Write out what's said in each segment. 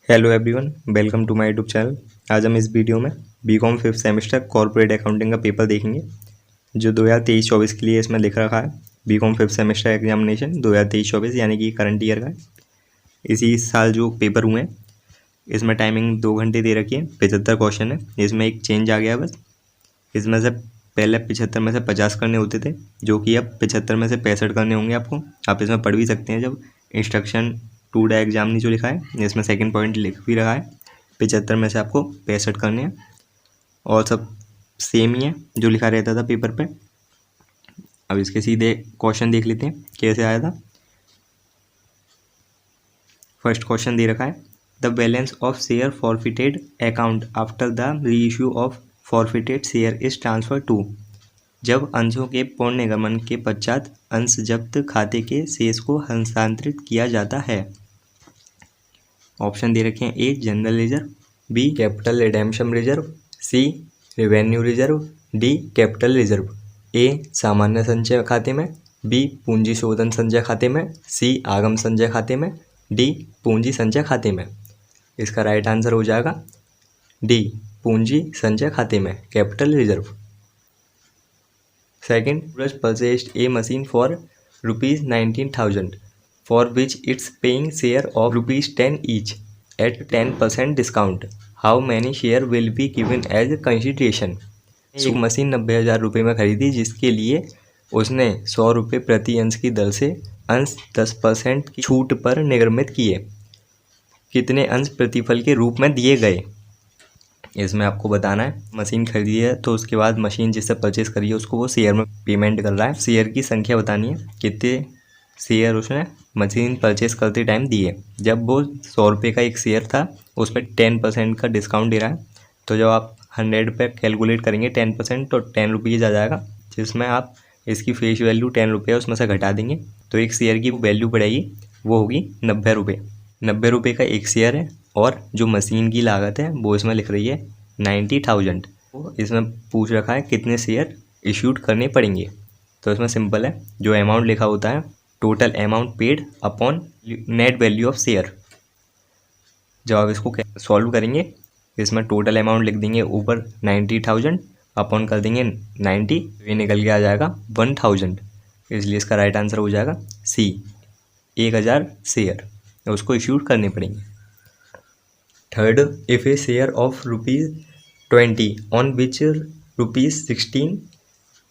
Hello everyone, welcome to my YouTube channel. आज हम इस वीडियो में BCom fifth semester corporate accounting का पेपर देखेंगे जो 2023-24 के लिए इसमें लिख रखा है। बीकॉम फिफ्थ सेमेस्टर एग्जामिनेशन 2023-24 यानी कि करंट ईयर का है। इसी साल जो पेपर हुए हैं इसमें टाइमिंग 2 घंटे दे रखी है। 75 क्वेश्चन है। इसमें एक चेंज आ गया बस। इसमें से पहले 75 में से 50 करने होते थे, जो कि अब 75 में से 65 करने होंगे आपको। आप इसमें पढ़ भी सकते हैं जब इंस्ट्रक्शन 2 एग्जाम ने जो लिखा है इसमें सेकंड पॉइंट लिख भी रहा है। 75 में से आपको 65 करने हैं और सब सेम ही है जो लिखा रहता था पेपर पे। अब इसके सीधे क्वेश्चन देख लेते हैं कैसे आया था। फर्स्ट क्वेश्चन दे रखा है, the balance of share forfeited account after the reissue of forfeited share is transfer to. जब अंशों के पूर्ण निगमन के पश्चात अंश जब्त खाते के शेष को हस्तांतरित किया जाता है। ऑप्शन दे रखे हैं, A general reserve, B capital redemption reserve, C revenue reserve, D capital reserve. A सामान्य संचय खाते में, बी पूंजी शोधन संचय खाते में, सी आगम संचय खाते में, डी पूंजी संचय खाते में। इसका राइट आंसर हो जाएगा डी पूंजी संचय खाते में, capital reserve. Second, Suraj purchased A machine for ₹19,000 for which it's paying share of ₹10 each at 10% discount. How many share will be given as consideration? एक मशीन 90,000 रुपये में खरीदी जिसके लिए उसने 100 रुपये प्रति अंश की दर से अंश 10% की छूट पर निर्गमित किए। कितने अंश प्रतिफल के रूप में दिए गए? इसमें आपको बताना है। मशीन खरीदी है तो उसके बाद मशीन जिससे परचेस करी है उसको वो शेयर में पेमेंट कर रहा है। शेयर की संख्या बतानी है, कितने शेयर उसने मशीन परचेस करते टाइम दिए। जब वो 100 रुपये का एक शेयर था उस पर 10% का डिस्काउंट दे रहा है, तो जब आप 100 पे कैलकुलेट करेंगे 10% तो 10 रुपीज़ आ जाएगा, जिसमें आप इसकी फेस वैल्यू 10 रुपये उसमें से घटा देंगे तो एक शेयर की वैल्यू पड़ेगी, वो होगी 90 रुपये। 90 रुपये का एक शेयर है और जो मशीन की लागत है वो इसमें लिख रही है 90,000। तो इसमें पूछ रखा है कितने शेयर इश्यूड करने पड़ेंगे। तो इसमें सिंपल है, जो अमाउंट लिखा होता है total amount paid upon net value of share. जब आप इसको सॉल्व करेंगे इसमें टोटल अमाउंट लिख देंगे ऊपर 90,000 अपॉन कर देंगे 90, ये निकल के आ जाएगा 1,000। इसलिए इसका राइट आंसर हो जाएगा सी, 1,000 शेयर उसको इश्यूड करने पड़ेंगे। Third, if A share of ₹20 on which ₹16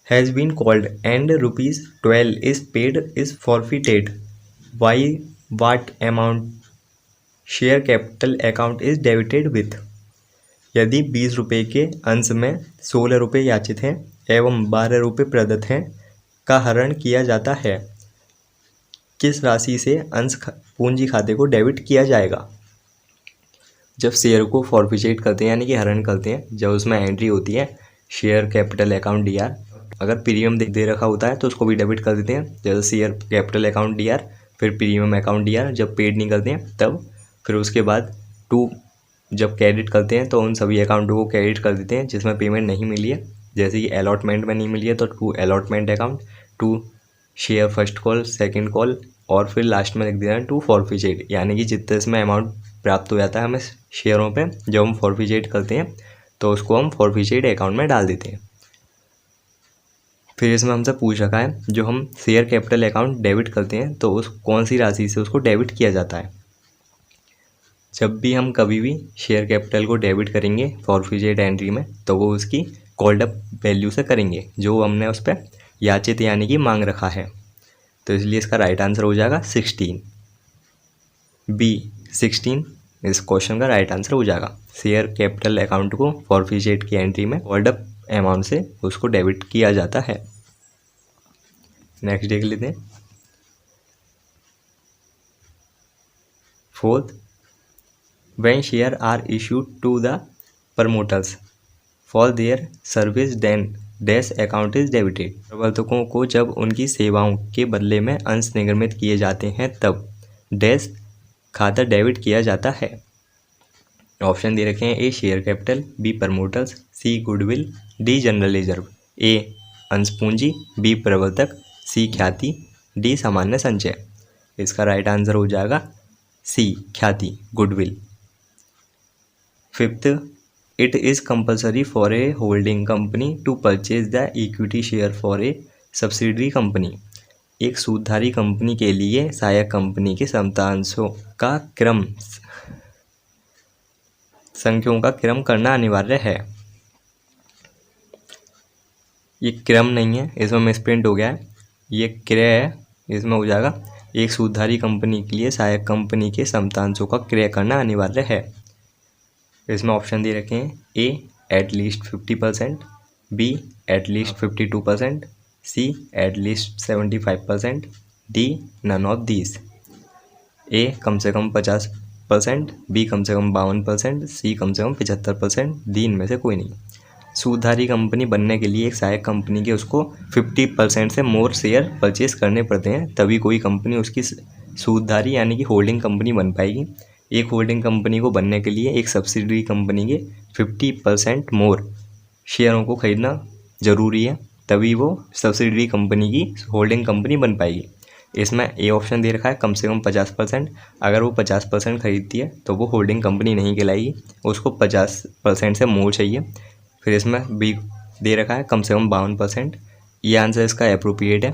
has been called and ₹12 is paid is forfeited, why what amount share capital account is debited with? यदि 20 रुपये के अंश में 16 रुपये याचित हैं एवं 12 रुपये प्रदत्त हैं का हरण किया जाता है, किस राशि से अंश पूंजी खाते को डेबिट किया जाएगा? जब शेयर को फॉरफिटेट करते हैं यानी कि हरण करते हैं, जब उसमें एंट्री होती है शेयर कैपिटल अकाउंट डीआर, अगर प्रीमियम दे रखा होता है तो उसको भी डेबिट कर देते हैं, जैसे शेयर कैपिटल अकाउंट डीआर, फिर प्रीमियम अकाउंट डीआर। जब पेड नहीं करते हैं तब फिर उसके बाद जब क्रेडिट करते हैं तो उन सभी अकाउंटों को क्रेडिट कर देते हैं जिसमें पेमेंट नहीं मिली है। जैसे कि अलॉटमेंट में नहीं मिली है तो to allotment account, to share first call, second call, और फिर लास्ट में लिख देना है टू फॉरफिटेड, यानी कि जितने इसमें अमाउंट प्राप्त हो जाता है हमें शेयरों पे जब हम फॉरफिटेट करते हैं तो उसको हम फॉरफिटेड अकाउंट में डाल देते हैं। फिर इसमें हमसे पूछ रखा है जो हम शेयर कैपिटल अकाउंट डेबिट करते हैं तो उस कौन सी राशि से उसको डेबिट किया जाता है। जब भी हम कभी भी शेयर कैपिटल को डेबिट करेंगे फॉरफिटेड एंट्री में तो वो उसकी कॉल्ड अप वैल्यू से करेंगे जो हमने उस पर याचित यानी कि मांग रखा है। तो इसलिए इसका राइट आंसर हो जाएगा 16, बी 16 इस क्वेश्चन का राइट आंसर हो जाएगा। शेयर कैपिटल अकाउंट को फॉरफिटेड की एंट्री में कॉल्ड अप अमाउंट से उसको डेबिट किया जाता है। नेक्स्ट देख लेते हैं। Fourth, when share are issued to the promoters for their service then dash account is debited. प्रवर्तकों को जब उनकी सेवाओं के बदले में अंश निर्गमित किए जाते हैं तब डैश खाता डेबिट किया जाता है। ऑप्शन दे रखे हैं, ए शेयर कैपिटल, बी प्रमोटर्स, सी गुडविल, डी जनरल रिजर्व। ए अंश पूंजी, बी प्रवर्तक, सी ख्याति, डी सामान्य संचय। इसका राइट आंसर हो जाएगा सी ख्याति, goodwill. Fifth, it is compulsory for a holding company to purchase the equity share for a subsidiary company. एक सूदधारी कंपनी के लिए सहायक कंपनी के समतांशों का क्रम संख्यों का क्रम करना अनिवार्य है। ये क्रम नहीं है, इसमें मिसप्रिंट हो गया है, ये क्रय है, इसमें हो जाएगा एक सूदधारी कंपनी के लिए सहायक कंपनी के समतांशों का क्रय करना अनिवार्य है। इसमें ऑप्शन दे रखे हैं, A at least 50%, B at least 52%, C at least 75%, D none of these. A कम से कम 50%, बी कम से कम 52%, सी कम से कम 75%, डी इनमें से कोई नहीं। सूदधारी कंपनी बनने के लिए एक सहायक कंपनी के उसको 50% से मोर शेयर परचेज करने पड़ते हैं, तभी कोई कंपनी उसकी सूदधारी यानी कि होल्डिंग कंपनी बन पाएगी। एक होल्डिंग कंपनी को बनने के लिए एक सब्सिडरी कंपनी के 50% मोर शेयरों को खरीदना ज़रूरी है, तभी वो सब्सिडरी कंपनी की होल्डिंग कंपनी बन पाएगी। इसमें ए ऑप्शन दे रखा है कम से कम 50%। अगर वो 50% खरीदती है तो वो होल्डिंग कंपनी नहीं कहलाएगी, उसको 50% से मोर चाहिए। फिर इसमें बी दे रखा है कम से कम 52%। ये आंसर इसका अप्रोप्रिएट है,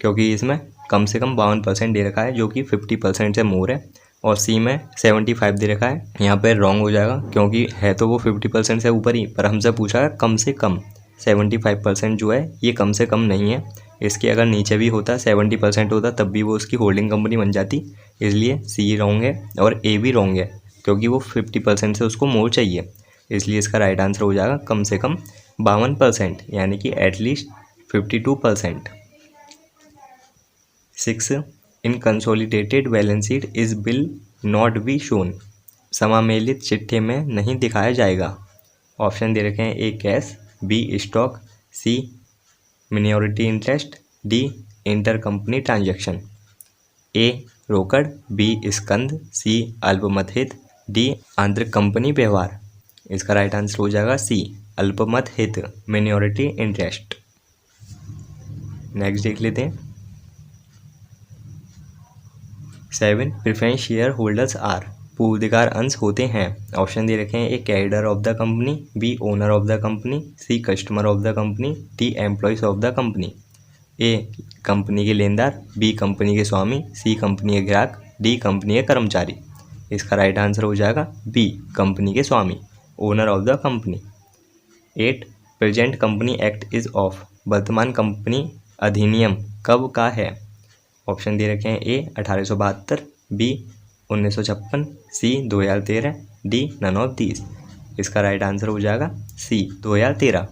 क्योंकि इसमें कम से कम 52% दे रखा है जो कि 50% से मोर है, और सी में 75 दे रखा है। यहाँ पर रॉन्ग हो जाएगा, क्योंकि है तो वो 50% से ऊपर ही, पर हमसे पूछा है कम से कम। 75% जो है ये कम से कम नहीं है, इसके अगर नीचे भी होता 70% होता तब भी वो उसकी होल्डिंग कंपनी बन जाती। इसलिए सी रॉन्ग है और ए भी रॉन्ग है, क्योंकि वो 50% से उसको मोर चाहिए। इसलिए इसका राइट आंसर हो जाएगा कम से कम 52%, यानी कि at least 52%। 6, in consolidated balance sheet is will not be shown. समामेलित चिट्ठे में नहीं दिखाया जाएगा। ऑप्शन दे रखे हैं, A cash, B stock, C minority interest, D inter company transaction. A रोकड़, बी स्कंद, सी अल्पमत हित, डी आंतरिक कंपनी व्यवहार। इसका राइट आंसर हो जाएगा सी अल्पमत हित, मिनॉरिटी इंटरेस्ट। नेक्स्ट देख लेते हैं। 7, प्रेफरेंस शेयर होल्डर्स आर। पूर्वाधिकार अंश होते हैं। ऑप्शन दे रखे हैं, A creditor of the company, B owner of the company, C customer of the company, D employees of the company. A company के लेनदार, बी कंपनी के स्वामी, सी कंपनी के ग्राहक, डी कंपनी के कर्मचारी। इसका राइट आंसर हो जाएगा बी कंपनी के स्वामी, owner of the company. 8, present company act is of. वर्तमान कंपनी अधिनियम कब का है। ऑप्शन दे रखे हैं, A 1872, B 1956, C 2013, D none of these. इसका राइट आंसर हो जाएगा सी 2013।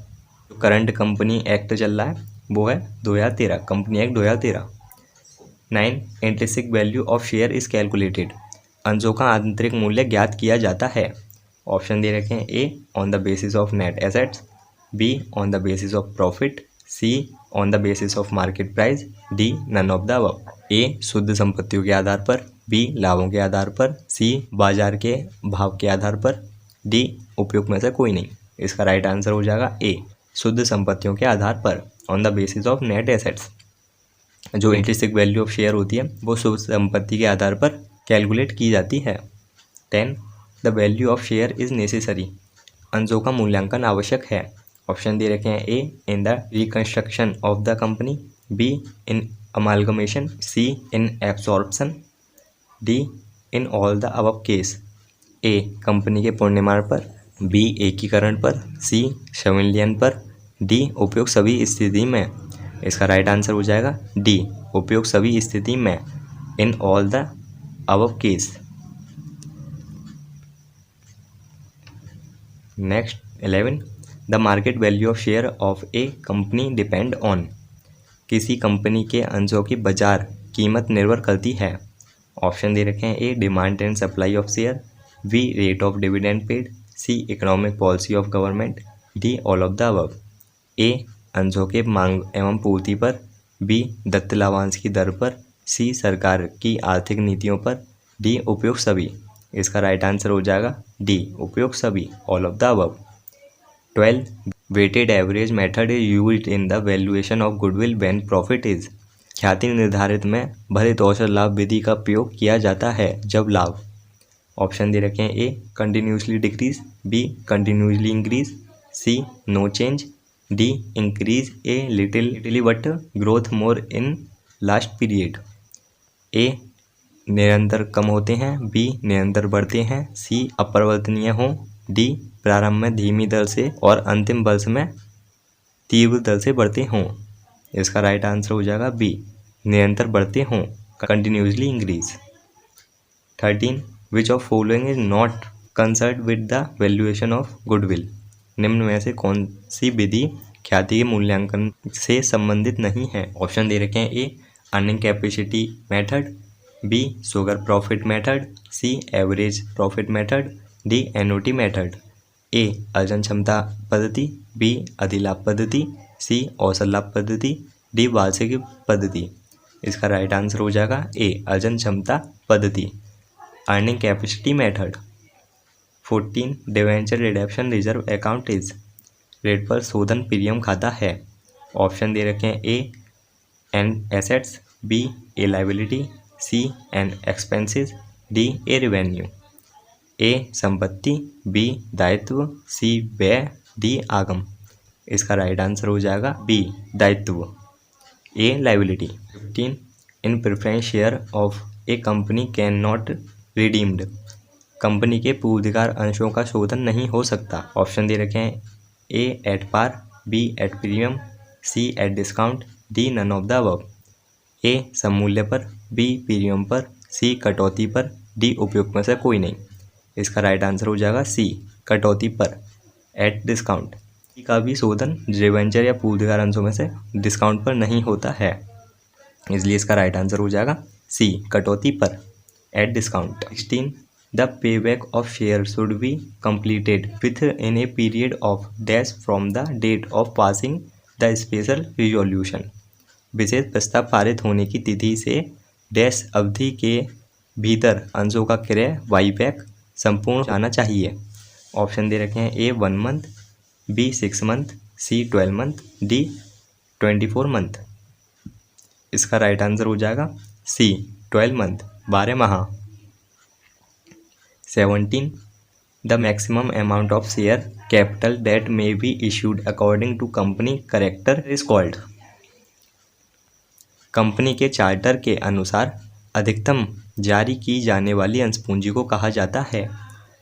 जो करंट कंपनी एक्ट चल रहा है वो है 2013, company act 2013। 9, intrinsic value of share is calculated. अंशों का आंतरिक मूल्य ज्ञात किया जाता है। ऑप्शन दे रखे हैं, A on the basis of net assets, B on the basis of profit, C on the basis of market price, D none of the above. A शुद्ध संपत्तियों के आधार पर, बी लाभों के आधार पर, सी बाजार के भाव के आधार पर, डी उपयुक्त में से कोई नहीं। इसका राइट आंसर हो जाएगा ए शुद्ध संपत्तियों के आधार पर, on the basis of net assets. जो इंट्रिंसिक वैल्यू ऑफ शेयर होती है वो शुद्ध संपत्ति के आधार पर कैलकुलेट की जाती है। 10, the value of share is necessary. अंशों का मूल्यांकन आवश्यक है। ऑप्शन दे रखे हैं, A in the reconstruction of the company, B in amalgamation, C in absorption, D in all the above case. A company के पुनर्निर्माण पर, बी एकीकरण पर, सी संविलियन पर, डी उपयुक्त सभी स्थिति में। इसका राइट आंसर हो जाएगा डी उपयुक्त सभी स्थिति में, इन all the above case. Next 11, the market value of share of A company depend on. किसी कंपनी के अंशों की बाजार कीमत निर्भर करती है। ऑप्शन दे रखे हैं, A demand and supply of share, B rate of dividend paid, C economic policy of government, D all of the above. A अंशों के मांग एवं पूर्ति पर, बी दत्त लाभांश की दर पर, सी सरकार की आर्थिक नीतियों पर, डी उपयुक्त सभी। इसका राइट आंसर हो जाएगा डी उपयुक्त सभी, all of the above. 12, weighted average method is used in the valuation of goodwill when profit is. ख्याति निर्धारित में भरित औसत लाभ विधि का प्रयोग किया जाता है जब लाभ। ऑप्शन दे रखे हैं A continuously decrease, B continuously increase, C no change, D increase a little but growth more in last period. A निरंतर कम होते हैं, बी निरंतर बढ़ते हैं, सी अपरिवर्तनीय हों, डी प्रारंभ में धीमी दर से और अंतिम वर्ष में तीव्र दर से बढ़ते हों। इसका राइट आंसर हो जाएगा बी निरंतर बढ़ते हों, continuously increase. 13 which of following is not concern with the valuation of goodwill. निम्न में से कौन सी विधि ख्याति के मूल्यांकन से संबंधित नहीं है। ऑप्शन दे रखे हैं A earning capacity method, B super profit method, C average profit method, D annuity method. A अर्जन क्षमता पद्धति, बी अधिलाभ पद्धति, सी औसत लाभ पद्धति, डी वार्षिक पद्धति। इसका राइट आंसर हो जाएगा ए अर्जन क्षमता पद्धति, earning capacity method. 14 debenture redemption reserve account is. रेट पर शोधन प्रीमियम खाता है। ऑप्शन दे रखे हैं A an assets, B a liability, C an expenses, D a revenue. A संपत्ति, बी दायित्व, सी व्यय, डी आगम। इसका राइट आंसर हो जाएगा बी दायित्व, a liability. 15 in preference share of A company can not redeemed. Company के पूर्वाधिकार अंशों का शोधन नहीं हो सकता। ऑप्शन दे रखे हैं A at par, B at premium, C at discount, D none of the above. A सममूल्य पर, बी प्रीमियम पर, सी कटौती पर, डी उपयुक्त में से कोई नहीं। इसका राइट आंसर हो जाएगा सी कटौती पर, एट डिस्काउंट। का भी शोधन डिवेंचर या पूर्वाधिकार अंशों में से डिस्काउंट पर नहीं होता है, इसलिए इसका राइट आंसर हो जाएगा सी कटौती पर, at discount. 16 the payback of share should be completed within a period of dash from the date of passing the special resolution. विशेष प्रस्ताव पारित होने की तिथि से डैश अवधि के भीतर अंशों का क्रय बाईबैक संपूर्ण आना चाहिए। ऑप्शन दे रखे हैं A 1 month, B 6 month, C 12 month, D 24 month. इसका राइट आंसर हो जाएगा सी 12 मंथ, 12 माह। 17 the maximum amount of share capital that may be issued according to company character is called. Company के चार्टर के अनुसार अधिकतम जारी की जाने वाली अंश पूंजी को कहा जाता है।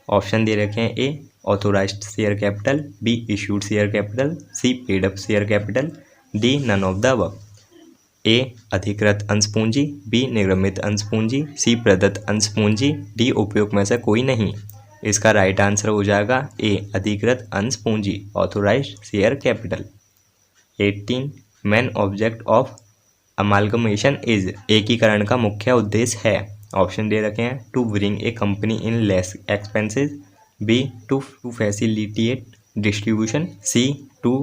ऑप्शन दे रखे हैं A authorised share capital, B issued share capital, C paid up share capital, D none of the above. A अधिकृत अंश पूंजी, बी निर्गमित अंश पूंजी, सी प्रदत्त अंश पूंजी, डी उपयोग में से कोई नहीं। इसका राइट आंसर हो जाएगा ए अधिकृत अंश पूंजी, authorised share capital. 18 main object of amalgamation is. एकीकरण का मुख्य उद्देश्य है। ऑप्शन दे रखे हैं to bring a company in less expenses, B to facilitate distribution, C to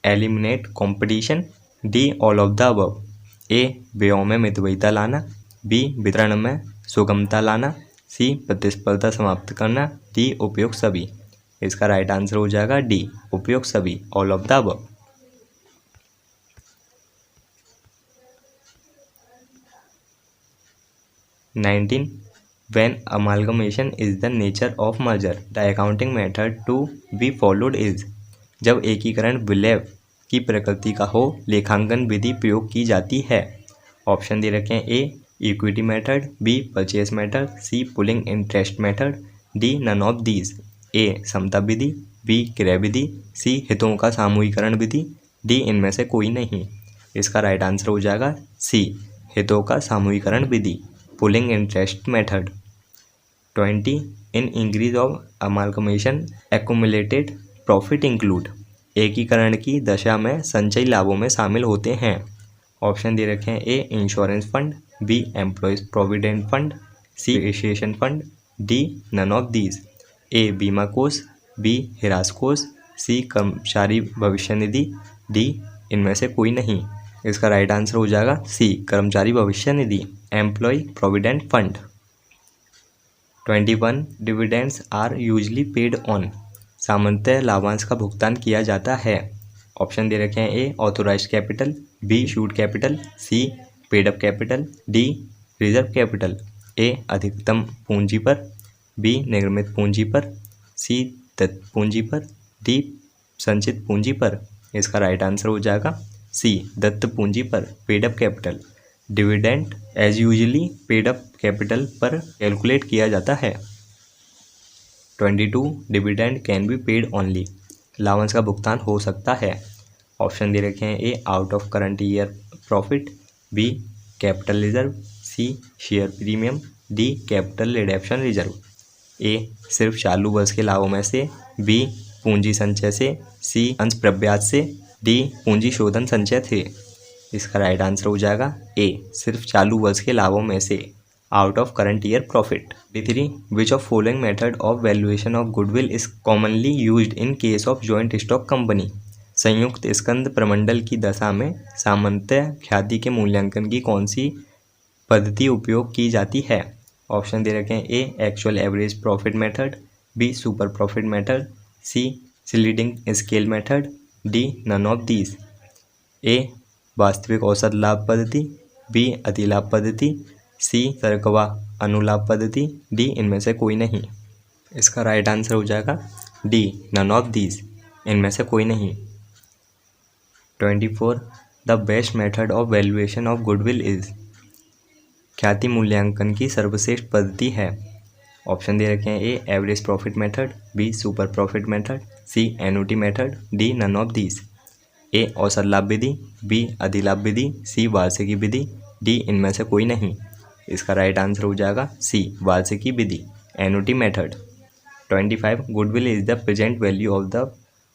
eliminate competition, D all of the above. A व्ययों में मितव्ययिता लाना, बी वितरण में सुगमता लाना, सी प्रतिस्पर्धा समाप्त करना, डी उपयोग सभी। इसका राइट आंसर हो जाएगा डी उपयोग सभी, all of the above. 19 when amalgamation is the nature of merger the accounting method to be followed is। जब एकीकरण विलय की प्रकृति का हो लेखांकन विधि प्रयोग की जाती है। ऑप्शन दे रखे हैं A equity method, B purchase method, C pooling interest method, D none of these. A समता विधि, बी क्रय विधि, सी हितों का सामूहिकरण विधि, डी इनमें से कोई नहीं। इसका राइट आंसर हो जाएगा सी हितों का सामूहिकरण विधि, pooling interest method. 20 in increase of amalgamation accumulated profit include. एकीकरण की दशा में संचयी लाभों में शामिल होते हैं। ऑप्शन दे रखे हैं A insurance fund, B employees provident fund, C association fund, D none of these. A बीमा कोष, बी हिरास कोष, सी कर्मचारी भविष्य निधि, डी इनमें से कोई नहीं। इसका राइट आंसर हो जाएगा सी कर्मचारी भविष्य निधि, employee provident fund. 21 dividends are usually paid on. सामान्यतः लाभांश का भुगतान किया जाता है। ऑप्शन दे रखे हैं A authorised capital, B issued capital, C paid up capital, D reserve capital. A अधिकतम पूंजी पर, बी निर्मित पूंजी पर, सी दत्त पूंजी पर, डी संचित पूंजी पर। इसका राइट आंसर हो जाएगा सी दत्त पूंजी पर, paid up capital. Dividend as usually paid up capital पर कैलकुलेट किया जाता है। 22 dividend can be paid only, लाभांश का भुगतान हो सकता है। ऑप्शन दे रखे हैं A out of current year profit, B capital reserve, C share premium, D capital reduction reserve. A सिर्फ चालू वर्ष के लाभों में से, बी पूंजी संचय से, सी अंश प्रब्याज से, डी पूंजी शोधन संचय से। इसका राइट आंसर हो जाएगा ए सिर्फ चालू वर्ष के लाभों में से, out of current year profit. 3 which of following method of valuation of goodwill is commonly used in case of joint stock company. संयुक्त स्कंद प्रमंडल की दशा में सामान्यतः ख्याति के मूल्यांकन की कौन सी पद्धति उपयोग की जाती है। ऑप्शन दे रखे हैं A actual average profit method, B super profit method, C sliding scale method, D none of these. A वास्तविक औसत लाभ पद्धति, बी अधिलाभ पद्धति, सी सरकवा अनुलाभ पद्धति, डी इनमें से कोई नहीं। इसका राइट आंसर हो जाएगा डी नन ऑफ दीज, इनमें से कोई नहीं। 24 the best method of valuation of goodwill is, ख्याति मूल्यांकन की सर्वश्रेष्ठ पद्धति है। ऑप्शन दे रखे हैं A average profit method, B super profit method, C annuity method, D none of these. A औसत लाभ विधि, बी अधिलाभ विधि, सी वार्षिकी विधि, डी इनमें से कोई नहीं। इसका राइट आंसर हो जाएगा सी वार्षिकी विधि, annuity method. 25 goodwill is the present value of the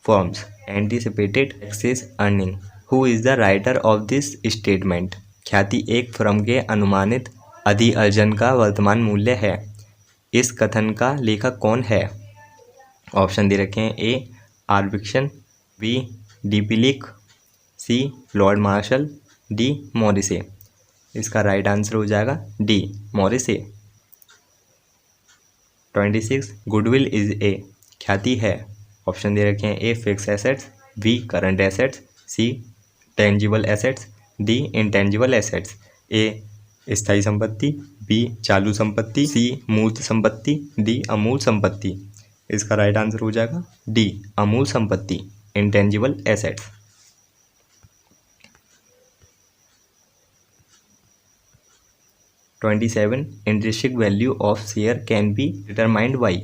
firm's anticipated excess earning, who is the writer of this statement. ख्याति एक फर्म के अनुमानित अधिअर्जन का वर्तमान मूल्य है। इस कथन का लेखक कौन है। ऑप्शन दे रखे हैं ए आर्बिक्सन, बी डीपिलिक, C Lord Marshall, D Morrissey. इसका राइट आंसर हो जाएगा D Morrissey. 26 goodwill is a, ख्याति है। ऑप्शन दे रखे हैं A fixed assets, B current assets, C tangible assets, D intangible assets. A स्थायी संपत्ति, बी चालू संपत्ति, सी मूर्त संपत्ति, डी अमूर्त संपत्ति। इसका राइट आंसर हो जाएगा डी अमूर्त संपत्ति, intangible assets. 27 intrinsic value of share can be determined by,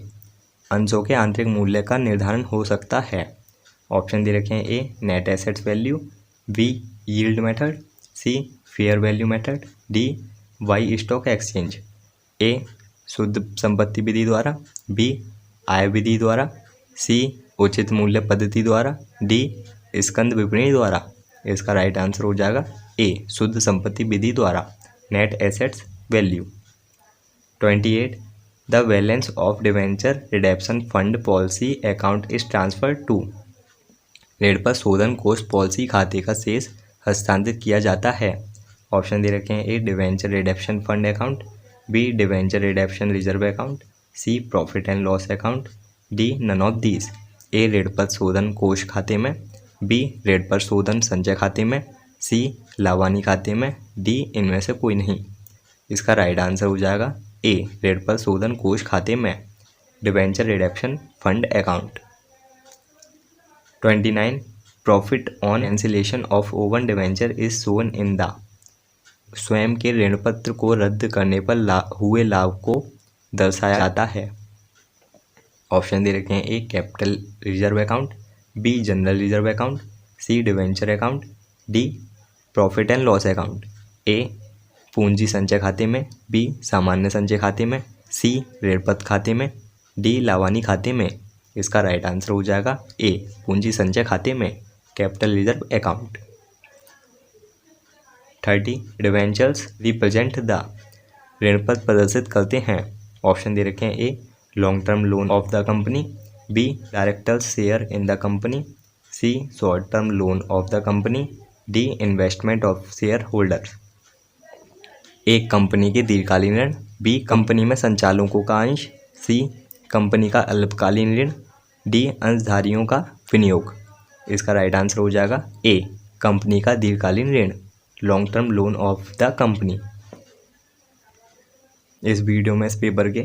अंशों के आंतरिक मूल्य का निर्धारण हो सकता है। ऑप्शन दे रखे हैं A net assets value, B yield method, C fair value method, D by stock exchange. A शुद्ध संपत्ति विधि द्वारा, बी आय विधि द्वारा, सी उचित मूल्य पद्धति द्वारा, डी स्कंद विपणी द्वारा। इसका राइट आंसर हो जाएगा ए शुद्ध संपत्ति विधि द्वारा, net assets value. 28 the balance of debenture redemption fund policy account is transfer to, ऋण पर शोधन कोष पॉलिसी खाते का शेष हस्तांतरित किया जाता है। ऑप्शन दे रखे हैं A debenture redemption fund account, B debenture redemption reserve account, C profit and loss account, D none of these. A ऋण पर शोधन कोष खाते में, बी ऋण पर शोधन संचय खाते में, सी लावानी खाते में, डी इनमें से कोई नहीं। इसका राइट आंसर हो जाएगा ए ऋण पर शोधन कोष खाते में, debenture redemption fund account. 29 profit on cancellation of oven debenture is shown in the, स्वयं के ऋण पत्र को रद्द करने पर हुए लाभ को दर्शाया जाता है। ऑप्शन दे रखे हैं A capital reserve account, B general reserve account, C debenture account, D profit and loss account. A पूंजी संचय खाते में, बी सामान्य संचय खाते में, सी ऋणपत्र खाते में, डी लावानी खाते में। इसका राइट आंसर हो जाएगा ए पूंजी संचय खाते में, capital reserve account. 30 debentures represent the, ऋणपत्र प्रदर्शित करते हैं। ऑप्शन दे रखे हैं A long term loan of the company, B directors share in the company, C short term loan of the company, D investment of shareholders. A company के दीर्घकालीन ऋण, बी कंपनी में संचालकों का अंश, सी कंपनी का अल्पकालीन ऋण, डी अंशधारियों का विनियोग। इसका राइट आंसर हो जाएगा ए कंपनी का दीर्घकालीन ऋण, long term loan of the company. इस वीडियो में इस पेपर के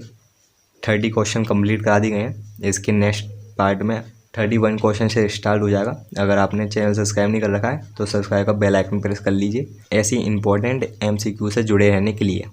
30 क्वेश्चन कंप्लीट करा दिए गए हैं। इसके नेक्स्ट पार्ट में 31 क्वेश्चन से स्टार्ट हो जाएगा। अगर आपने चैनल सब्सक्राइब नहीं कर रखा है तो सब्सक्राइब का बेल आइकन प्रेस कर लीजिए ऐसी इंपॉर्टेंट MCQ से जुड़े रहने के लिए।